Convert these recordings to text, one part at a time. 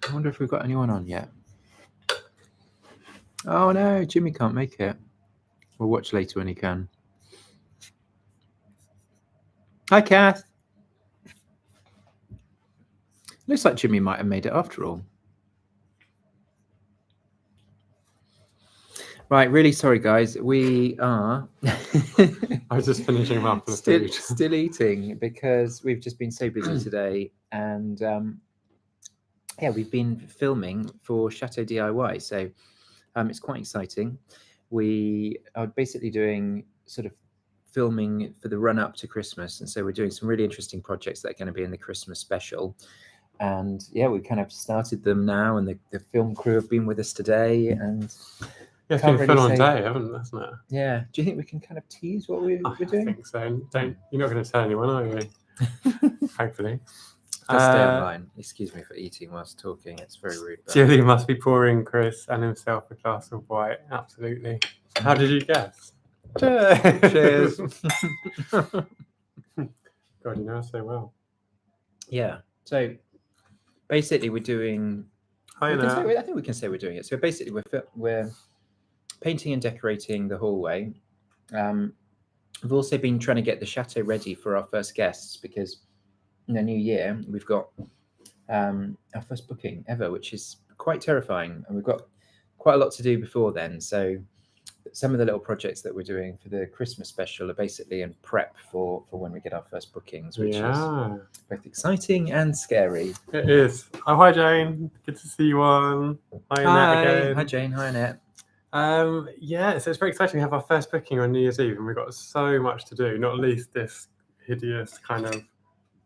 I wonder if we've got anyone on yet. Oh no, Jimmy can't make it. We'll watch later when he can. Hi, Kath. Looks like Jimmy might have made it after all. Right, really sorry, guys. We are. I was just finishing up the food. Still eating because we've just been so busy today, and yeah, we've been filming for Chateau DIY, so it's quite exciting. We are basically doing sort of filming for the run up to Christmas, and so we're doing some really interesting projects that are going to be in the Christmas special. And yeah, we kind of started them now, and the film crew have been with us today, and yeah, it's been a full on day, hasn't it? Yeah. Do you think we can kind of tease what we're doing? I think so. You're not going to tell anyone, are you? Hopefully. Just stay online. Excuse me for eating whilst talking. It's very rude. Jolyon must be pouring Chris and himself a glass of white. Absolutely. How did you guess? Cheers. God, you know so well. Yeah. So basically, we're doing. I think we can say we're doing it. So basically, we're painting and decorating the hallway. We've also been trying to get the chateau ready for our first guests, because in the new year we've got our first booking ever, which is quite terrifying, and we've got quite a lot to do before then. So some of the little projects that we're doing for the Christmas special are basically in prep for when we get our first bookings, which is both exciting and scary. It is. Oh, hi Jane, good to see you on. Hi Annette again. Hi Jane. Hi Annette. Yeah, so it's very exciting to have our first booking on New Year's Eve, and we've got so much to do, not least this hideous kind of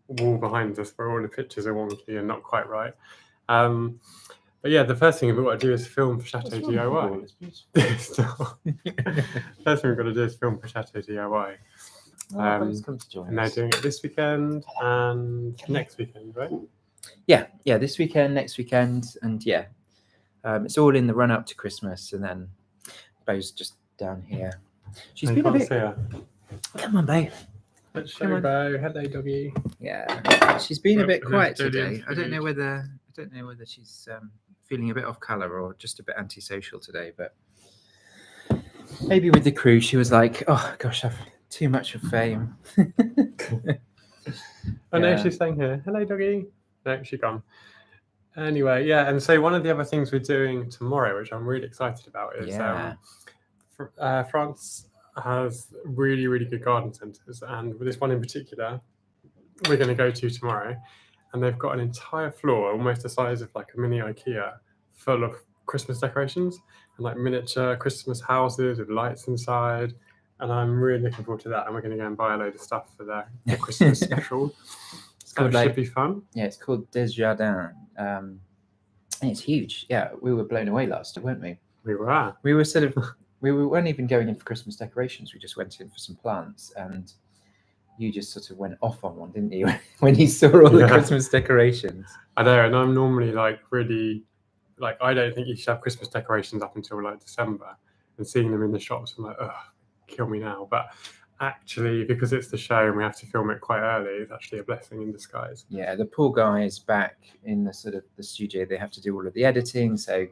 wall behind us where all the pictures are wonky and not quite right. But yeah, the first thing we've got to do is film for Chateau DIY. First thing we've got to do is film for Chateau DIY. And they're doing it this weekend and next weekend, right? Yeah, this weekend, next weekend, and yeah. It's all in the run up to Christmas, and then Bo's just down here. She's been a bit. Come on, Bo. Let's show Bo. Hello, doggy. Yeah, she's been a bit quiet today. I don't know whether she's feeling a bit off colour or just a bit antisocial today. But maybe with the crew, she was like, "Oh gosh, I've too much of fame." Oh no, she's staying here. Hello, doggy. No, she's gone. Anyway, yeah, and so one of the other things we're doing tomorrow, which I'm really excited about, is France has really, really good garden centres, and with this one in particular, we're going to go to tomorrow, and they've got an entire floor, almost the size of like a mini IKEA, full of Christmas decorations and like miniature Christmas houses with lights inside, and I'm really looking forward to that. And we're going to go and buy a load of stuff for the Christmas special. It should be fun. Yeah, it's called Desjardins. And it's huge. Yeah, we were blown away last year, weren't we? We were. We were sort of. We weren't even going in for Christmas decorations. We just went in for some plants, and you just sort of went off on one, didn't you? When you saw all the Christmas decorations. I know, and I'm normally like really, like I don't think you should have Christmas decorations up until like December, and seeing them in the shops, I'm like, ugh, kill me now. But actually, because it's the show and we have to film it quite early, it's actually a blessing in disguise. Yeah, the poor guys back in the sort of the studio, they have to do all of the editing, so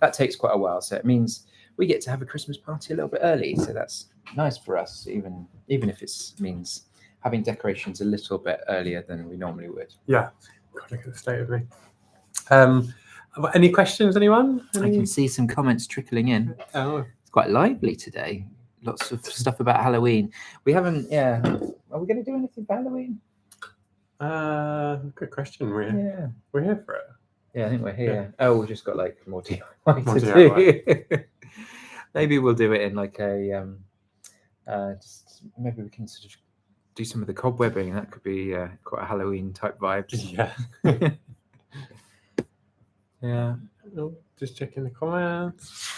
that takes quite a while. So it means we get to have a Christmas party a little bit early, so that's nice for us, even if it means having decorations a little bit earlier than we normally would. Yeah, God, look at the state of me. Any questions, anyone? I can see some comments trickling in. Oh, it's quite lively today. Lots of stuff about Halloween. We haven't. Yeah, are we going to do anything for Halloween? Good question. We're here for it. Yeah, I think we're here. Yeah. Oh, we've just got like more DIY to do. Maybe we'll do it in like a just maybe we can sort of do some of the cobwebbing. That could be quite a Halloween type vibes. Yeah. Yeah. Oh, just checking the comments.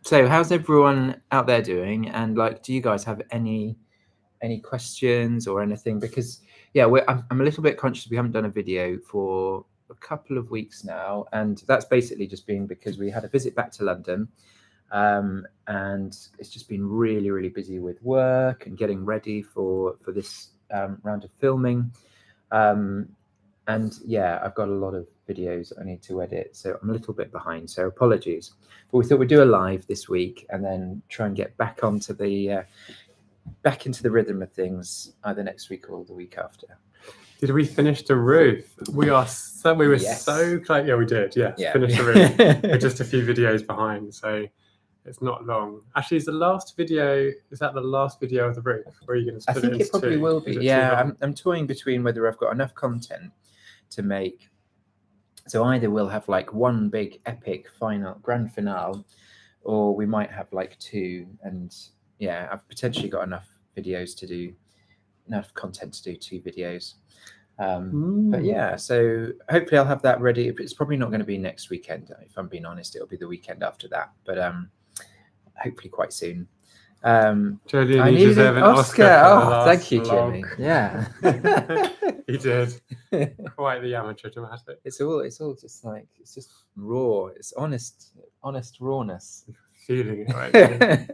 So, how's everyone out there doing? And like, do you guys have any questions or anything? Because I'm a little bit conscious we haven't done a video for a couple of weeks now, and that's basically just been because we had a visit back to London, and it's just been really, really busy with work and getting ready for this round of filming. And yeah, I've got a lot of videos I need to edit, so I'm a little bit behind. So apologies. But we thought we'd do a live this week and then try and get back onto the back into the rhythm of things either next week or the week after. Did we finish the roof? We were so close. Yeah, we did. Yes, finish the roof. We're just a few videos behind, so it's not long. Actually, is that the last video of the roof? Or are you going to split I think it probably will be. Yeah, I'm toying between whether I've got enough content to make. So either we'll have like one big epic grand finale, or we might have like two. And yeah, I've potentially got enough content to do 2 videos. But yeah, so hopefully I'll have that ready. It's probably not going to be next weekend, if I'm being honest. It'll be the weekend after that, but hopefully quite soon. Jolyon, you deserve an Oscar. Oh, thank you, Jimmy. Yeah. He did. Quite the amateur dramatic. It's all just like, it's just raw. It's honest rawness. Feeling it right.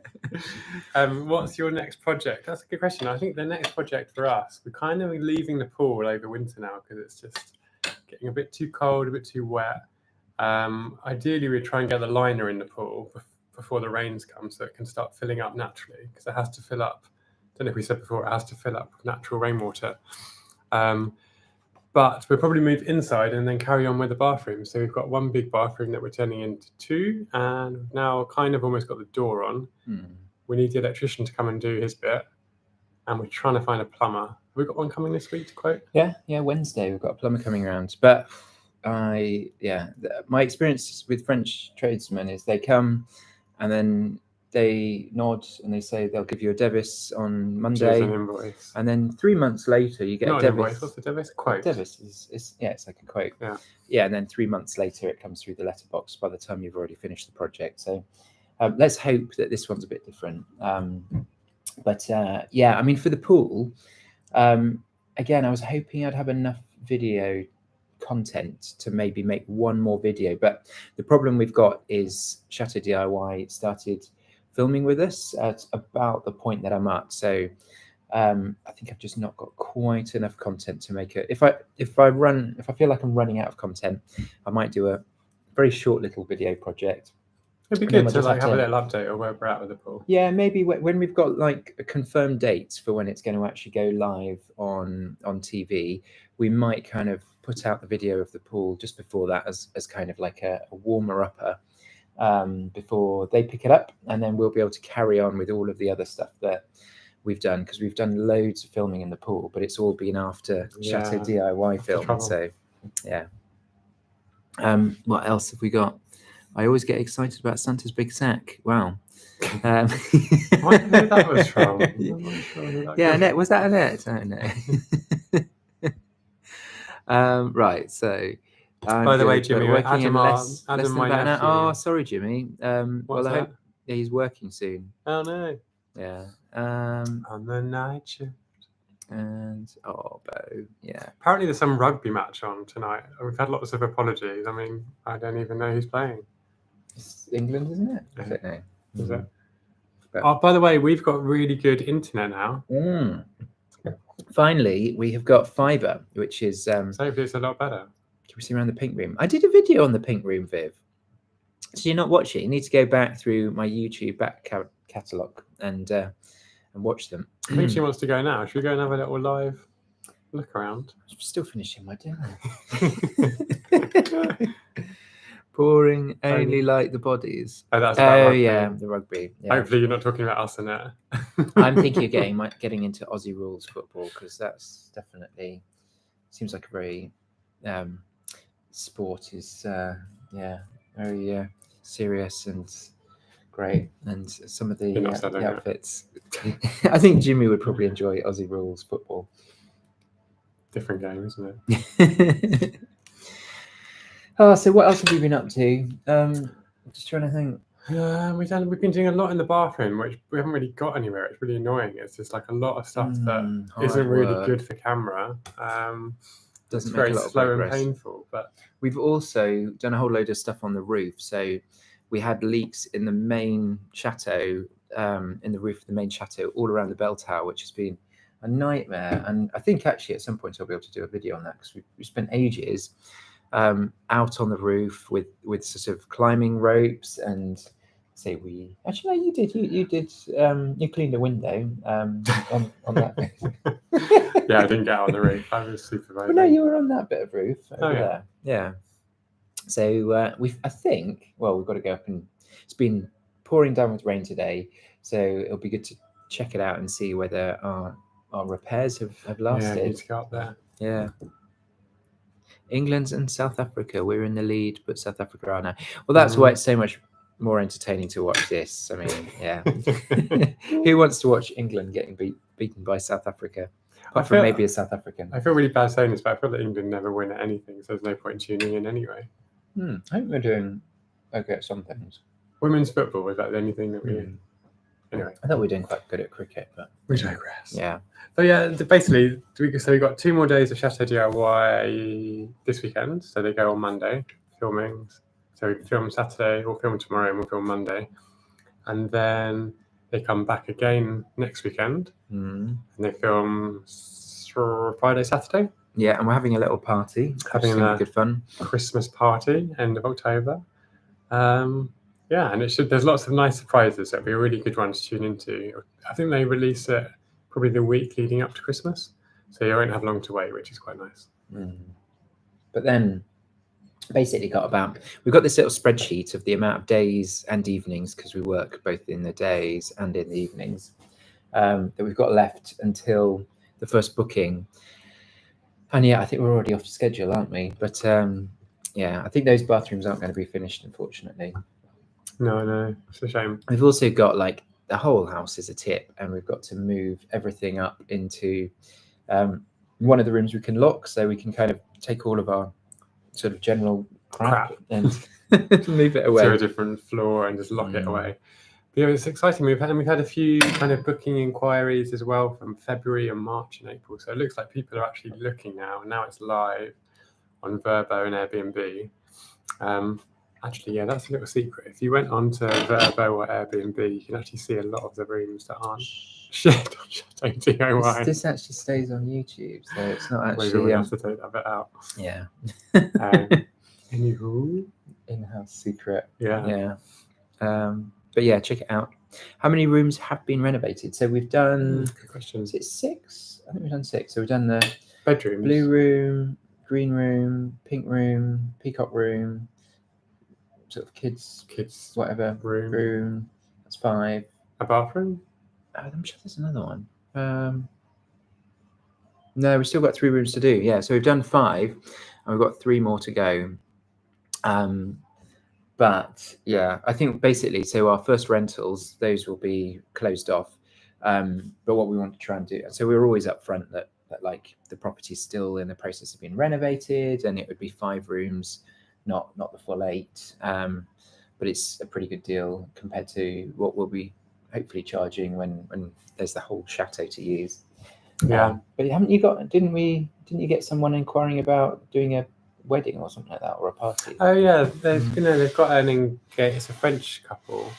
What's your next project? That's a good question. I think the next project for us, we're kind of leaving the pool over winter now because it's just getting a bit too cold, a bit too wet. Ideally, we try and get the liner in the pool before the rains come so it can start filling up naturally, because it has to fill up. I don't know if we said before, it has to fill up with natural rainwater. But we'll probably move inside and then carry on with the bathroom. So we've got one big bathroom that we're turning into 2, and we've now kind of almost got the door on. We need the electrician to come and do his bit, and we're trying to find a plumber. Have we got one coming this week to quote? Yeah, Wednesday we've got a plumber coming around. But my experience with French tradesmen is they come and then they nod and they say they'll give you a devis on Monday, an invoice. And then 3 months later you get Not a devis. An invoice. What's the devis? Quote. Devis is it's like a quote. Yeah, and then 3 months later it comes through the letterbox by the time you've already finished the project. So let's hope that this one's a bit different. But yeah, I mean, for the pool, again, I was hoping I'd have enough video content to maybe make one more video, but the problem we've got is Chateau DIY started filming with us at about the point that I'm at. So I think I've just not got quite enough content to make it. If I feel like I'm running out of content, I might do a very short little video project. It'd be good to like have a little update of where we're at with the pool. Yeah, maybe when we've got like a confirmed dates for when it's going to actually go live on TV, we might kind of put out the video of the pool just before that as kind of like a warmer upper before they pick it up, and then we'll be able to carry on with all of the other stuff that we've done, because we've done loads of filming in the pool, but it's all been after Chateau DIY film. So yeah. What else have we got? I always get excited about Santa's big sack. Wow. I don't know who that was from. Yeah, Annette, was that Annette? I don't know. Right, so by the way, Jimmy, Adam my nephew. Oh, sorry, Jimmy. What's I that? hope he's working soon. Oh no. Yeah. On the night shift. And Bo, yeah. Apparently there's some rugby match on tonight. We've had lots of apologies. I mean, I don't even know who's playing. It's England, isn't it? I don't know. Is it? Oh, by the way, we've got really good internet now. Finally, we have got fibre, which is so hopefully it's a lot better. Can we see around the Pink Room? I did a video on the Pink Room, Viv. Did you not watch it? You need to go back through my YouTube back catalogue and watch them. I think she wants to go now. Should we go and have a little live look around? I'm still finishing my dinner. Boring, only like the bodies. Oh, that's about rugby. Yeah, the rugby. Yeah. Hopefully you're not talking about us in it. I'm thinking of getting into Aussie rules football, because that's definitely seems like a very sport is very serious and great, and some of the outfits. I think Jimmy would probably enjoy Aussie rules football. Different game, isn't it? Oh, so what else have we been up to? Just trying to think. We've been doing a lot in the bathroom, which we haven't really got anywhere. It's really annoying. It's just like a lot of stuff that isn't really good for camera. It's very slow and painful. But we've also done a whole load of stuff on the roof. So we had leaks in the main chateau, in the roof of the main chateau, all around the bell tower, which has been a nightmare. And I think actually at some point I'll be able to do a video on that, because we spent ages out on the roof with sort of climbing ropes, and say we actually no, you did you cleaned a window on that. Yeah, I didn't get out on the roof. I was supervising. Well, no, you were on that bit of roof over yeah. there. Yeah. So I think we've got to go up, and it's been pouring down with rain today, so it'll be good to check it out and see whether our repairs have lasted. Yeah, need to go up there. Yeah. England and South Africa, we're in the lead, but South Africa are now. Well, that's why it's so much more entertaining to watch this. I mean, yeah. Who wants to watch England getting beaten by South Africa? Apart from maybe a South African. I feel really bad saying this, but I feel that England never win at anything, so there's no point tuning in anyway. I think we're doing okay at some things. Women's football, is that the only thing that we... Anyway. I thought we were doing quite good at cricket, but... We digress. Yeah. But yeah, basically, so we got 2 more days of Chateau DIY this weekend. So they go on Monday, filming. So we film Saturday, we'll film tomorrow, and we'll film Monday. And then they come back again next weekend. And they film Friday, Saturday. Yeah, and we're having a little party. Having a good fun. Christmas party, end of October. Yeah, and there's lots of nice surprises. So it'll be a really good one to tune into. I think they release it probably the week leading up to Christmas, so you won't have long to wait, which is quite nice. But then basically we've got this little spreadsheet of the amount of days and evenings, because we work both in the days and in the evenings, that we've got left until the first booking. And yeah, I think we're already off schedule, aren't we? But yeah, I think those bathrooms aren't going to be finished, unfortunately. No, it's a shame. We've also got the whole house is a tip, and we've got to move everything up into one of the rooms we can lock, so we can kind of take all of our sort of general crap and move it away to a different floor and just lock it away. But yeah, it's exciting. We've had a few kind of booking inquiries as well from February and March and April, so it looks like people are actually looking now, and now it's live on Vrbo and Airbnb. Actually, yeah, that's a little secret. If you went on to Vrbo or Airbnb, you can actually see a lot of the rooms that aren't shared on Chateau DIY. This actually stays on YouTube, so it's not actually... Maybe we'll have to take that bit out. Yeah. Anywho. In-house secret. Yeah. But yeah, check it out. How many rooms have been renovated? So we've done... Good question. Is it 6? I think we've done 6. So we've done the... bedrooms. Blue room, green room, pink room, peacock room, sort of kids whatever room. That's 5. A bathroom? I'm sure there's another one. No, we've still got 3 rooms to do. Yeah, so we've done 5, and we've got 3 more to go. But yeah, I think basically, so our first rentals, those will be closed off. But what we want to try and do, so we're always upfront that the property's still in the process of being renovated, and it would be 5 rooms, not the full 8. But it's a pretty good deal compared to what we'll be hopefully charging when there's the whole chateau to use. Yeah. But didn't you get someone inquiring about doing a wedding or something like that, or a party? Oh yeah, they've got an engagement. It's a French couple, and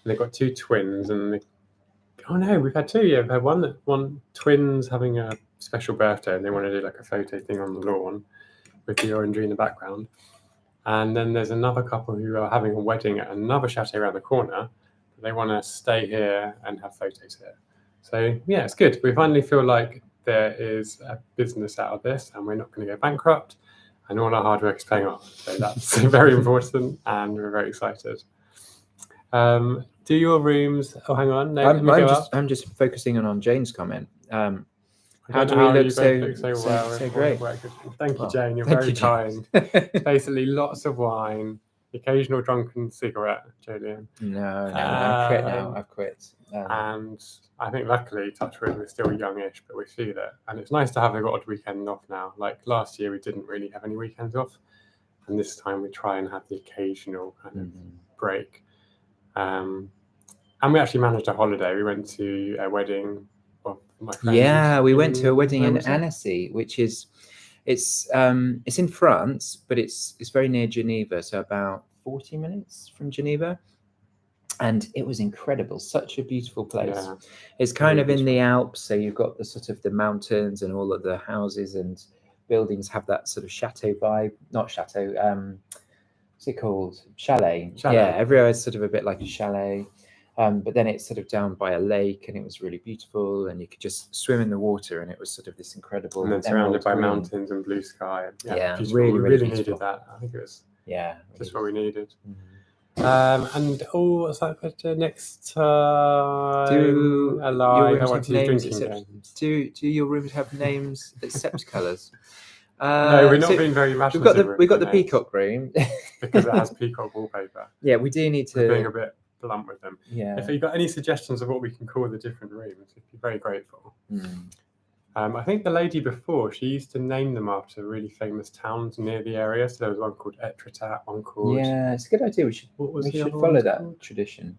they've got 2 twins, and we've had 2. Yeah, we've had one twins having a special birthday, and they want to do a photo thing on the lawn with the orangery in the background. And then there's another couple who are having a wedding at another chateau around the corner. They want to stay here and have photos here. So yeah, it's good. We finally feel like there is a business out of this, and we're not going to go bankrupt, and all our hard work is paying off. So that's very important, and we're very excited. Do your rooms? Oh, hang on. No, I'm just focusing on Jane's comment. How do we look so great? Thank you, Jane. You're very kind. Basically, lots of wine, occasional drunken cigarette, Jolyon. No, I've quit now. I've quit. And I think luckily, touch wood, we're still youngish, but we feel it. And it's nice to have the odd weekend off now. Like last year, we didn't really have any weekends off. And this time we try and have the occasional kind of break. And we actually managed a holiday. We went to a wedding of my friend. Yeah, we went to a wedding in Annecy, which is it's in France, but it's very near Geneva, so about 40 minutes from Geneva. And it was incredible, such a beautiful place. Yeah. It's kind of in the Alps, so you've got the sort of the mountains, and all of the houses and buildings have that sort of chateau vibe. Not chateau, what's it called? Chalet. Yeah, everywhere is sort of a bit like a chalet. But then it's sort of down by a lake, and it was really beautiful, and you could just swim in the water, and it was sort of this incredible. And then surrounded by mountains and blue sky. And, yeah, beautiful. really, we really really beautiful. needed that. I think it was just what we needed. Mm-hmm. And what's that question? Next time, do your rooms have names except colours? No, we're not being very imaginative. We've got the peacock room because it has peacock wallpaper. Yeah, we do need to. We're being a bit blunt with them. Yeah. If you've got any suggestions of what we can call the different rooms, we'd be very grateful. I think the lady before, she used to name them after really famous towns near the area. So there was one called Etretat, one called... Yeah, it's a good idea. We should follow that tradition.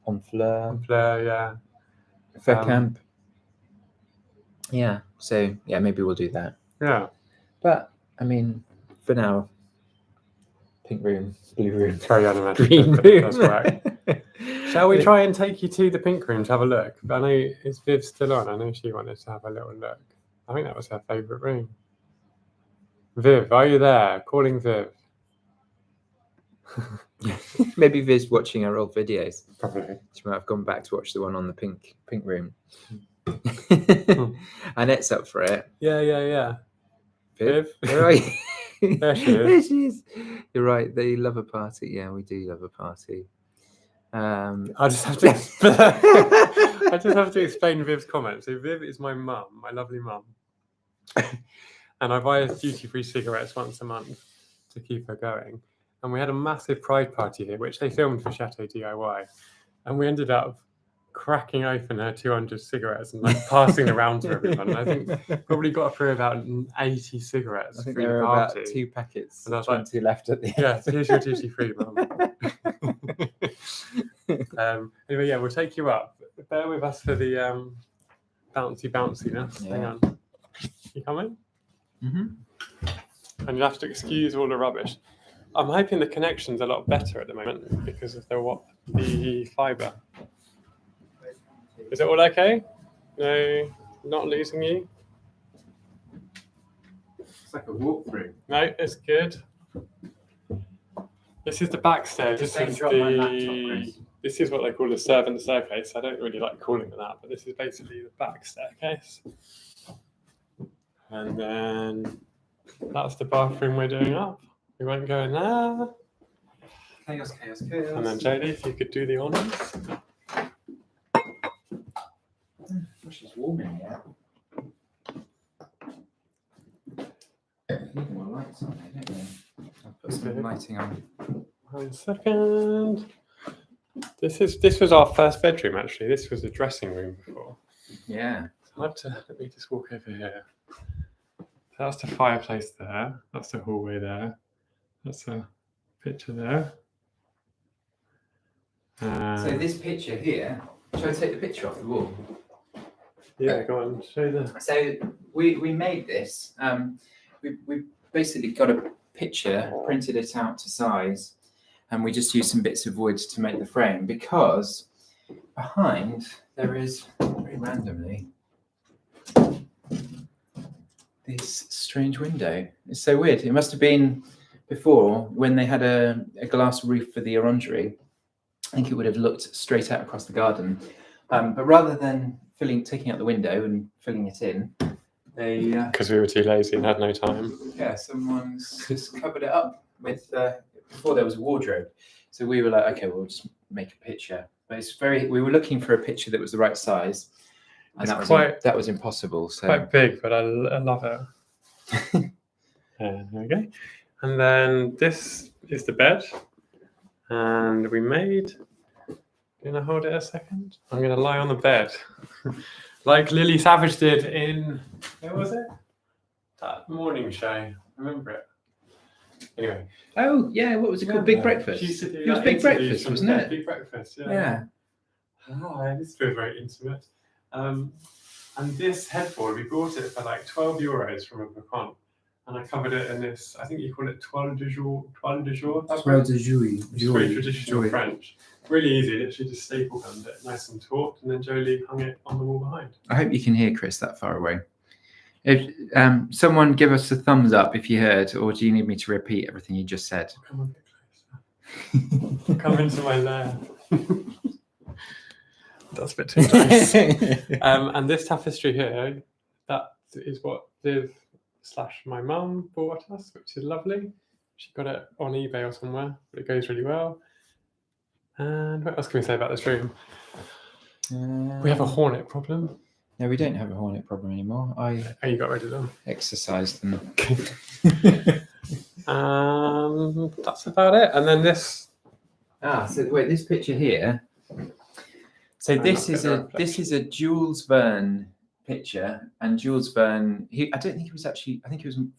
Honfleur, yeah. Verkamp. Yeah, so yeah, maybe we'll do that. Yeah. But, I mean, for now, pink room, blue room, very animated. Green room. That's right. Shall we try and take you to the pink room to have a look? I know, is Viv still on? I know she wanted to have a little look. I think that was her favourite room. Viv, are you there? Calling Viv. Maybe Viv's watching our old videos. Probably. She might have gone back to watch the one on the pink room. Annette's up for it. Yeah. Viv? Where are you? There she is. There she is. You're right. They love a party. Yeah, we do love a party. I just have to explain Viv's comment. So Viv is my mum, my lovely mum. And I buy her duty-free cigarettes once a month to keep her going. And we had a massive pride party here, which they filmed for Chateau DIY. And we ended up cracking open her 200 cigarettes and passing around to everyone. And I think probably got through about 80 cigarettes. I think there were about 2 packets and 20 left at the end. Yeah, here's your duty-free, mum. Anyway, yeah, we'll take you up. Bear with us for the bounciness. Yeah. Hang on. You coming? Mm-hmm. And you'll have to excuse all the rubbish. I'm hoping the connection's a lot better at the moment because of the fibre. Is it all okay? No, not losing you? It's like a walkthrough. No, it's good. This is the back stairs. This is what they call the servant staircase. I don't really like calling it that, but this is basically the back staircase. And then that's the bathroom we're doing up. We won't go in there. Chaos. And then Jodie, if you could do the honours. She's warm in here. Need more lights on there, don't we? I'll put some lighting on. 1 second. This was our first bedroom actually. This was the dressing room before. Yeah. Let me just walk over here. That's the fireplace there. That's the hallway there. That's a picture there. So this picture here, shall I take the picture off the wall? Yeah, go on. Show the. So we made this. We basically got a picture, printed it out to size, and we just used some bits of wood to make the frame because behind there is, very randomly, this strange window. It's so weird. It must have been before when they had a glass roof for the orangery. I think it would have looked straight out across the garden. But rather than taking out the window and filling it in, they... Because we were too lazy and had no time. Yeah, someone's just covered it up with... before there was a wardrobe. So we were like, okay, we'll just make a picture. But it's we were looking for a picture that was the right size. And that was impossible. So quite big, but I love it. There we go. And then this is the bed. And we made... Going to hold it a second? I'm going to lie on the bed. Like Lily Savage did in... Where was it? That morning show. I remember it. Anyway. Oh, yeah, what was it called? Big Breakfast. It was Big Breakfast, wasn't it? Big Breakfast, yeah. Yeah. Oh, this feels very intimate. And this headboard, we bought it for like €12 from a Bacon. And I covered it in this, I think you call it toile de jour. Toile de jouy. It's very traditional French. Really easy, literally just staple gunned it, nice and taut, and then Jolie hung it on the wall behind. I hope you can hear Chris that far away. If someone give us a thumbs up if you heard, or do you need me to repeat everything you just said? Come on, get closer. Come into my lair. That's a bit too nice. And this tapestry here, that is what Viv / my mum bought us, which is lovely. She got it on eBay or somewhere, but it goes really well. And what else can we say about this room? We have a hornet problem. No, we don't have a hornet problem anymore. Oh, you got rid of them. Exercised them. That's about it. And then this. So wait, this picture here. So this is a Jules Verne picture, and Jules Verne. I think he was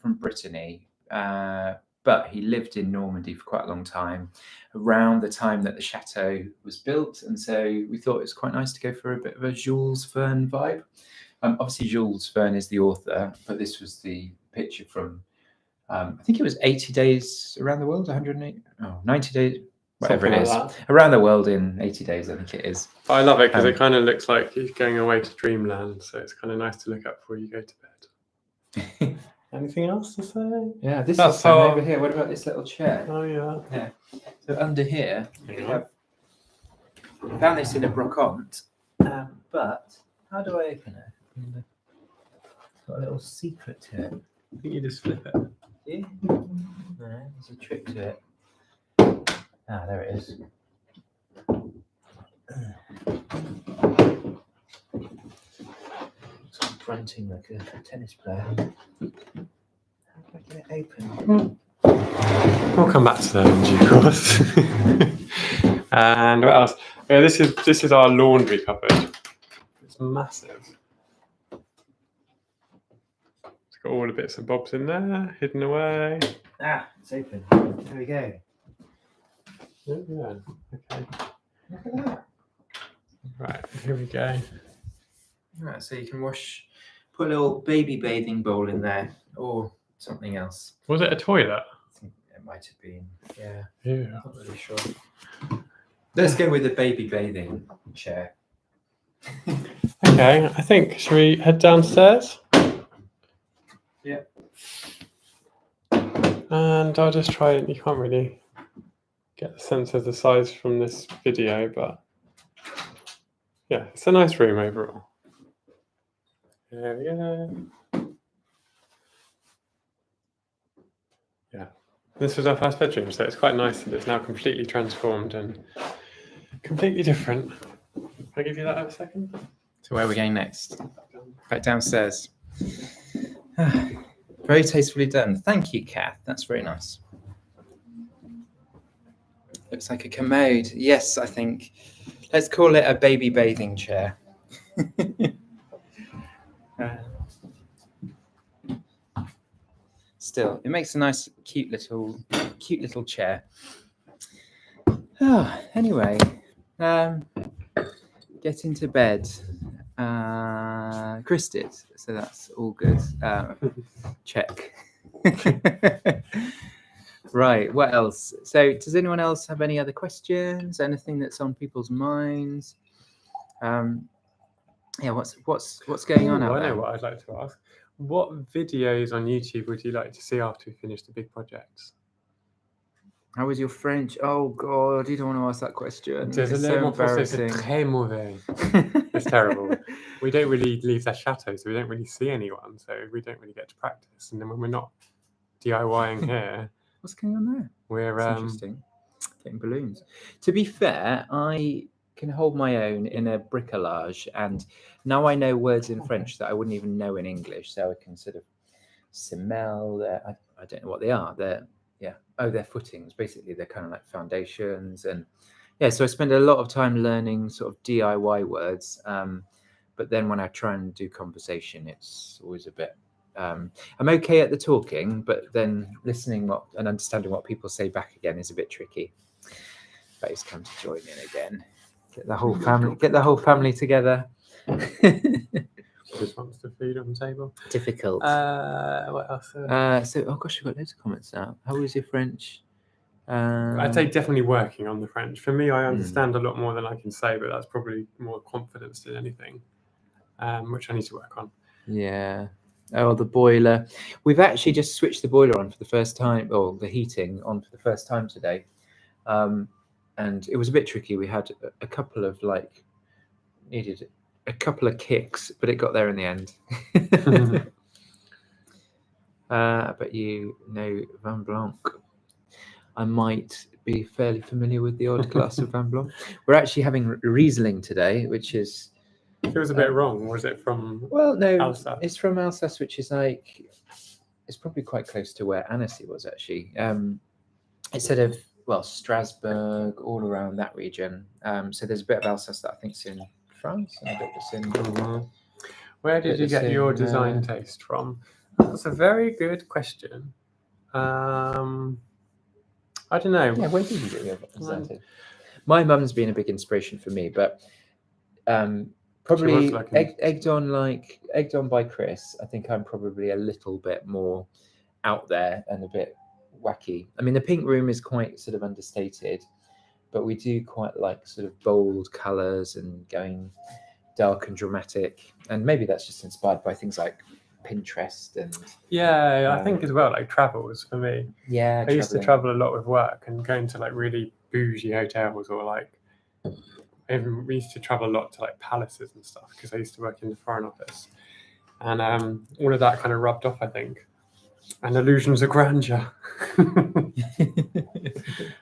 from Brittany, but he lived in Normandy for quite a long time, around the time that the Chateau was built, and so we thought it was quite nice to go for a bit of a Jules Verne vibe. Obviously, Jules Verne is the author, but this was the picture from. I think it was 80 days around the world, 90 days. Whatever it is, around the world in 80 days, I think it is. I love it because it kind of looks like he's going away to dreamland, so it's kind of nice to look at before you go to bed. Anything else to say? Yeah, this is over here. What about this little chair? Oh yeah. Yeah. So under here, we found this in a brocante, but how do I open it? It's got a little secret to it. I think you just flip it. See? No, there's a trick to it. Ah, there it is. It's grunting like a tennis player. How do I get it open? We'll come back to that in due course. And what else? Yeah, this is our laundry cupboard. It's massive. It's got all the bits and bobs in there, hidden away. Ah, it's open. There we go. Yeah. Okay. Look at that. Right, here we go. Right, so you can put a little baby bathing bowl in there, or something else. Was it a toilet? I think it might have been. Yeah. Yeah. Not really sure. Let's go with the baby bathing chair. Okay, I think, shall we head downstairs? Yeah. And I'll just try it. You can't really get the sense of the size from this video, but yeah, it's a nice room overall. There we go. Yeah, this was our first bedroom, so it's quite nice that it's now completely transformed and completely different. Can I give you that in a second? So where are we going next? Back downstairs. Very tastefully done. Thank you, Kath. That's very nice. Looks like a commode. Yes, I think. Let's call it a baby bathing chair. Still, it makes a nice, cute little chair. Anyway, get into bed. Chris did, so that's all good. Check. Right, what else? So does anyone else have any other questions? Anything that's on people's minds? Yeah, what's going on out there? I know what I'd like to ask. What videos on YouTube would you like to see after we finish the big projects? How was your French? Oh God, you don't want to ask that question. It's so embarrassing. Très mauvais. It's terrible. We don't really leave the chateau, so we don't really see anyone, so we don't really get to practice. And then when we're not DIYing here, what's going on there? We're interesting. Getting balloons. To be fair, I can hold my own in a bricolage, and now I know words in French that I wouldn't even know in English. So I can sort of smell. I don't know what they are. They're footings. Basically, they're kind of like foundations, and so I spend a lot of time learning sort of DIY words. But then when I try and do conversation, it's always a bit. I'm okay at the talking, but then listening and understanding what people say back again is a bit tricky. Babe's come to join in again. Get the whole family together. She just wants the food on the table. Difficult. What else? Oh gosh, we've got loads of comments now. How was your French? I'd say definitely working on the French. For me, I understand a lot more than I can say, but that's probably more confidence than anything, which I need to work on. Yeah. Oh, the boiler. We've actually just switched the boiler on for the first time, or the heating on for the first time today. And it was a bit tricky. We had a couple of needed a couple of kicks, but it got there in the end. But you know Van Blanc. I might be fairly familiar with the odd glass of Van Blanc. We're actually having Riesling today, which is... It was a bit wrong. Was it from Alsace? It's from Alsace, which is it's probably quite close to where Annecy was, actually. It's sort of, Strasbourg, all around that region. So there's a bit of Alsace that I think's in France, and a bit that's in... Where did you get your design taste from? That's a very good question. I don't know. Yeah, where did you get your design taste? My mum's been a big inspiration for me, but probably egged on by Chris. I think I'm probably a little bit more out there and a bit wacky. I mean, the pink room is quite sort of understated, but we do quite like sort of bold colours and going dark and dramatic. And maybe that's just inspired by things like Pinterest and... Yeah, I think as well, like travels for me. Yeah, I used to travel a lot with work and going to like really bougie hotels, or like even we used to travel a lot to like palaces and stuff because I used to work in the Foreign Office, and all of that kind of rubbed off, I think, and illusions of grandeur.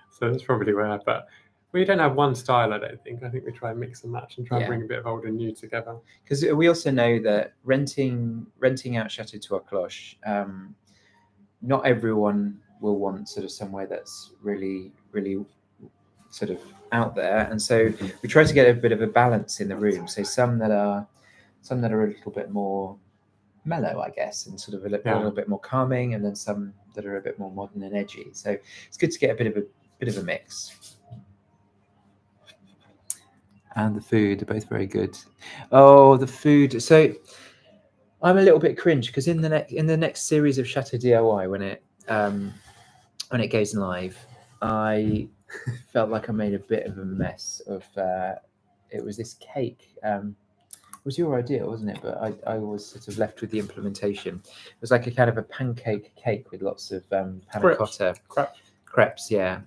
So that's probably where, but we don't have one style, I don't think. I think we try and mix and match and try and bring a bit of old and new together. Because we also know that renting out Château to Cloches, not everyone will want sort of somewhere that's really, really sort of out there, and so we try to get a bit of a balance in the room. So some that are a little bit more mellow, I guess, and sort of a little bit more calming, and then some that are a bit more modern and edgy. So it's good to get a bit of a mix. And the food are both very good. Oh, the food. So I'm a little bit cringe because in the next series of Chateau DIY, when it goes live, I felt like I made a bit of a mess of. It was this cake. It was your idea, wasn't it? But I was sort of left with the implementation. It was like a kind of a pancake cake with lots of panna cotta crepes. Yeah.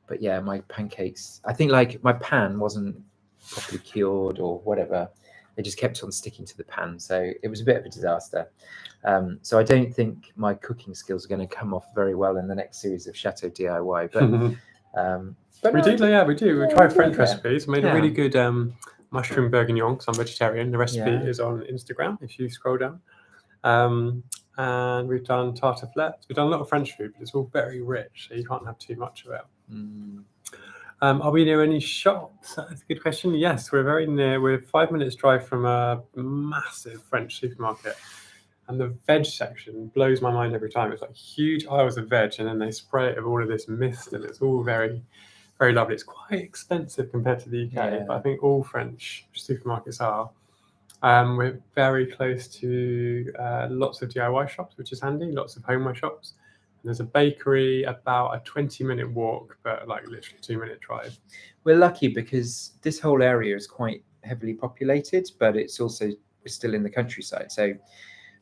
But yeah, my pancakes, I think like my pan wasn't properly cured or whatever. They just kept on sticking to the pan. So it was a bit of a disaster. So I don't think my cooking skills are going to come off very well in the next series of Chateau DIY. But we do. We tried French recipes. Made a really good mushroom bourguignon because I'm vegetarian. The recipe is on Instagram if you scroll down. And we've done tartiflettes. We've done a lot of French food, but it's all very rich, so you can't have too much of it. Are we near any shops? That's a good question. Yes, we're very near. We're 5 minutes drive from a massive French supermarket, and the veg section blows my mind every time. It's like huge aisles of veg, and then they spray it with all of this mist, and it's all very, very lovely. It's quite expensive compared to the UK, but I think all French supermarkets are. We're very close to lots of DIY shops, which is handy, lots of homeware shops. And there's a bakery about a 20-minute walk, but like literally 2-minute drive. We're lucky because this whole area is quite heavily populated, but it's still in the countryside. So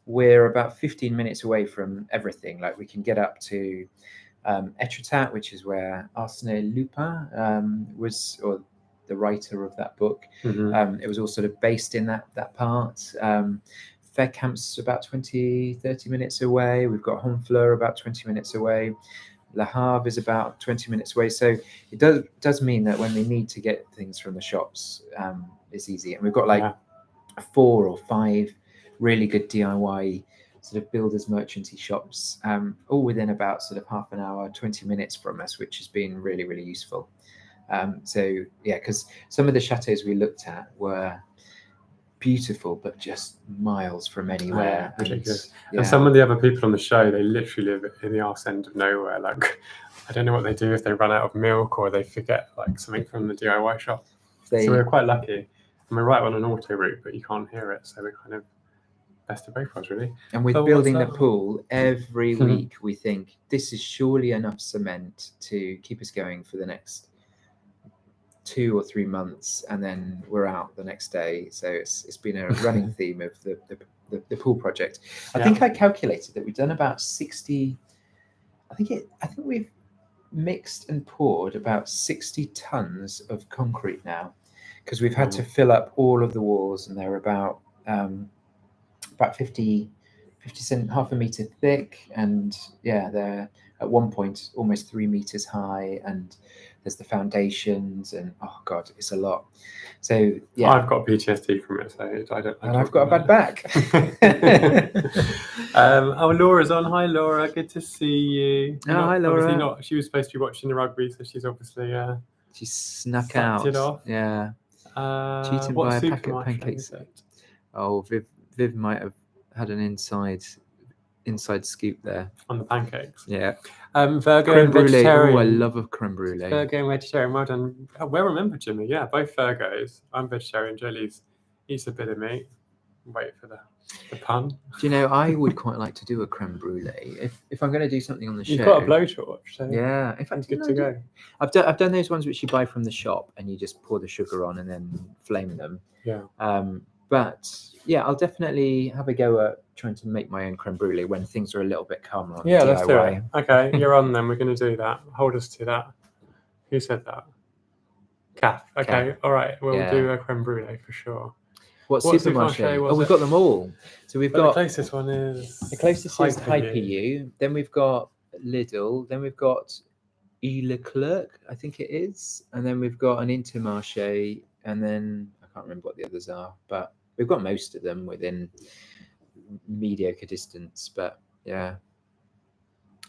we're about 15 minutes away from everything. Like we can get up to Étretat, which is where Arsène Lupin was, or the writer of that book. It was all sort of based in that part. Faircamp's about 20-30 minutes away. We've got Honfleur about 20 minutes away. Le Havre is about 20 minutes away. So it does mean that when we need to get things from the shops, it's easy. And we've got like 4 or 5 really good DIY sort of builders merchanty shops, all within about sort of half an hour, 20 minutes from us, which has been really, really useful. So yeah, because some of the chateaus we looked at were beautiful, but just miles from anywhere. Ridiculous. And some of the other people on the show, they literally live in the arse end of nowhere. Like, I don't know what they do if they run out of milk or they forget like something from the DIY shop. So we're quite lucky. And we're right on an auto route, but you can't hear it, so we're kind of best of both worlds, really. And with Oh, building the what's that? pool, every week we think this is surely enough cement to keep us going for the next 2 or 3 months, and then we're out the next day. So it's been a running theme of the pool project. I think I calculated that we've done about 60. I think we've mixed and poured about 60 tons of concrete now, because we've had to fill up all of the walls, and they're about 50 cent, half a meter thick, and they're at one point almost 3 meters high, and there's the foundations, and oh god, it's a lot. So I've got PTSD from it, so I don't. And I've got a bad back. Laura's on. Hi, Laura. Good to see you. Hi, Laura. Obviously not. She was supposed to be watching the rugby, so she's obviously she snuck sucked out. It off. Yeah. Cheating what by a packet of supermarket pancakes. is it? Oh, Viv might have had an inside scoop there On the pancakes. Yeah. Virgo Creme and brulee. vegetarian. Oh, I love a creme brulee. Virgo and vegetarian. Well done. Oh, well remembered, Jimmy. Yeah, both Virgos. I'm vegetarian. Jolie's eats a bit of meat. Wait for the pun. Do you know, I would quite like to do a creme brulee if I'm going to do something on the show. You've got a blowtorch, so yeah, in fact, it's good to go. I've done those ones which you buy from the shop, and you just pour the sugar on and then flame them. Yeah. But yeah, I'll definitely have a go at trying to make my own creme brulee when things are a little bit calmer on Yeah, DIY. let's do it. Okay, you're on then. We're going to do that. Hold us to that. Who said that? Kath. Okay, all right. We'll do a creme brulee for sure. What supermarché? Oh, we've got them all. So we've got the closest one is Hyper-U. Then we've got Lidl. Then we've got Leclerc, I think it is. And then we've got an Intermarché. And then I can't remember what the others are, but we've got most of them within mediocre distance. But yeah,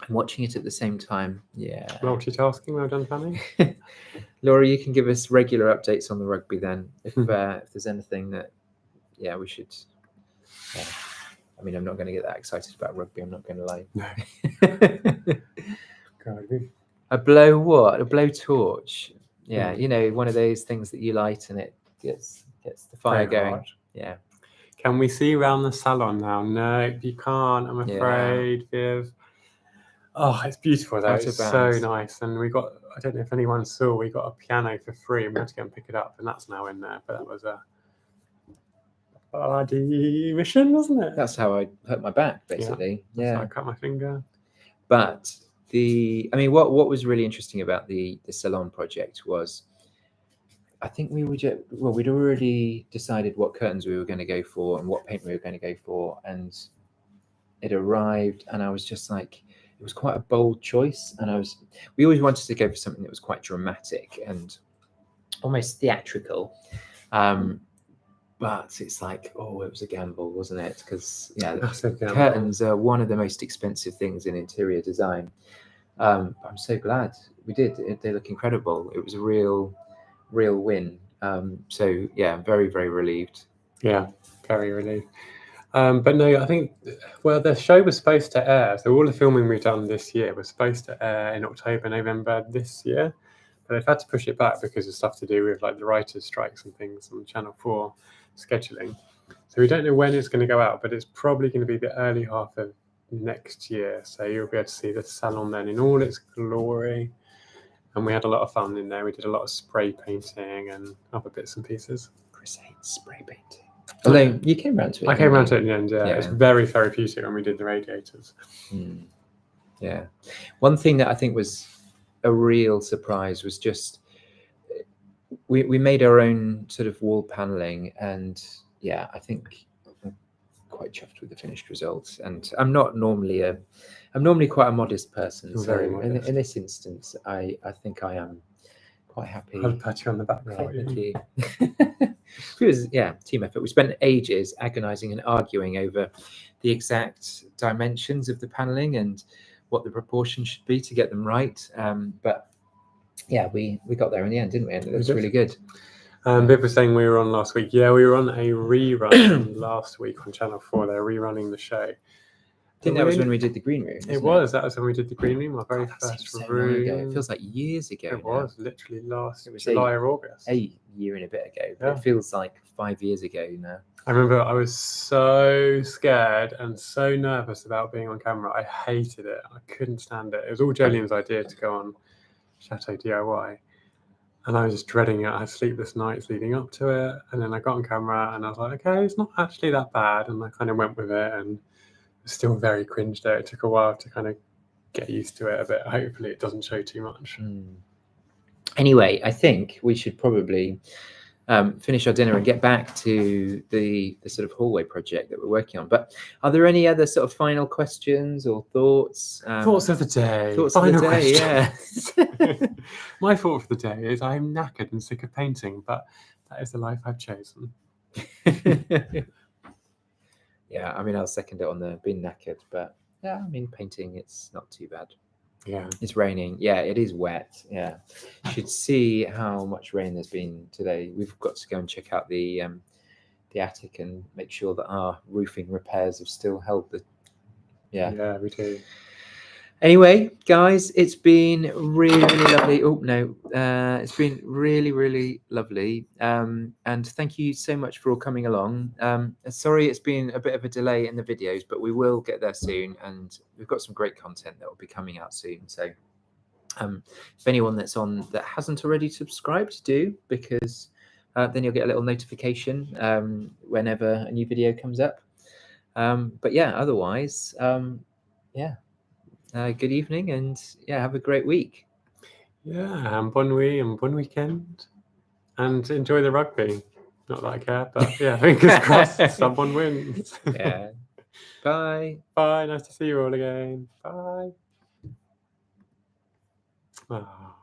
I'm watching it at the same time. Yeah. Multitasking. Well done, Fanny. Laura, you can give us regular updates on the rugby then, if there's anything that. Yeah, we should. Yeah. I mean, I'm not going to get that excited about rugby. I'm not going to lie. No. God. A blowtorch. Yeah, you know, one of those things that you light and it gets the fire going. Hard. Yeah. Can we see around the salon now? No, you can't. I'm afraid, Viv. Oh, it's beautiful though. It's so nice. And we got. I don't know if anyone saw. We got a piano for free. We had to go and pick it up, and that's now in there. But that was a bloody mission, wasn't it? That's how I hurt my back, basically. Yeah. So I cut my finger. But what was really interesting about the Salon project was, I think we'd already decided what curtains we were going to go for and what paint we were going to go for, and it arrived, and I was just like, it was quite a bold choice, and we always wanted to go for something that was quite dramatic and almost theatrical. But it's like, it was a gamble, wasn't it? Because curtains are one of the most expensive things in interior design. I'm so glad we did. They look incredible. It was a real win. So yeah, I'm very, very relieved. Yeah, very relieved. But no, I think, the show was supposed to air. So all the filming we've done this year was supposed to air in October, November this year. But they've had to push it back because of stuff to do with like the writers' strikes and things on Channel 4 scheduling. So we don't know when it's going to go out, but it's probably going to be the early half of next year. So you'll be able to see the salon then in all its glory. And we had a lot of fun in there. We did a lot of spray painting and other bits and pieces. Chris hates spray painting. Although you came around to it. I came around to it in the end, yeah. It was very therapeutic when we did the radiators. Yeah. One thing that I think was a real surprise was just we made our own sort of wall paneling, and I think I'm quite chuffed with the finished results. And I'm normally quite a modest person, so very modest. In this instance I think I am quite happy. I'll pat you on the back. Thank you. It was team effort. We spent ages agonizing and arguing over the exact dimensions of the paneling and what the proportion should be to get them right. But we got there in the end, didn't we? And it was really good. Viv was saying we were on last week. Yeah, we were on a rerun last week on Channel 4. They're rerunning the show. I think that was when we did the green room. It was. That was when we did the green room, our very That seems first so long room. ago. It feels like years ago. It was literally last It was July or August. a year and a bit ago. But Yeah. it feels like 5 years ago now. I remember I was so scared and so nervous about being on camera. I hated it. I couldn't stand it. It was all Jolyon's idea to go on Chateau DIY. And I was just dreading it. I had sleepless nights leading up to it. And then I got on camera and I was like, okay, it's not actually that bad. And I kind of went with it and it was still very cringe there. It took a while to kind of get used to it a bit. Hopefully it doesn't show too much. Anyway, I think we should probably finish our dinner and get back to the sort of hallway project that we're working on. But are there any other sort of final questions or thoughts? Thoughts of the day. Thoughts Final of the day, question. My thought for the day is I'm knackered and sick of painting, but that is the life I've chosen. Yeah, I mean, I'll second it on the being knackered, but yeah, I mean, painting, it's not too bad. Yeah. It's raining. Yeah, it is wet. Yeah. You should see how much rain there's been today. We've got to go and check out the attic and make sure that our roofing repairs have still held the. Yeah, we do. Anyway, guys, it's been really, really lovely. Oh, no. It's been really, really lovely. And thank you so much for all coming along. Sorry it's been a bit of a delay in the videos, but we will get there soon. And we've got some great content that will be coming out soon. So if anyone that's on that hasn't already subscribed, do, because then you'll get a little notification whenever a new video comes up. But yeah, otherwise, yeah. Good evening and yeah, have a great week. Yeah, and bon nuit and bon weekend. And enjoy the rugby. Not that I care, but yeah, fingers crossed someone wins. Yeah. Bye. Bye, nice to see you all again. Bye. Oh.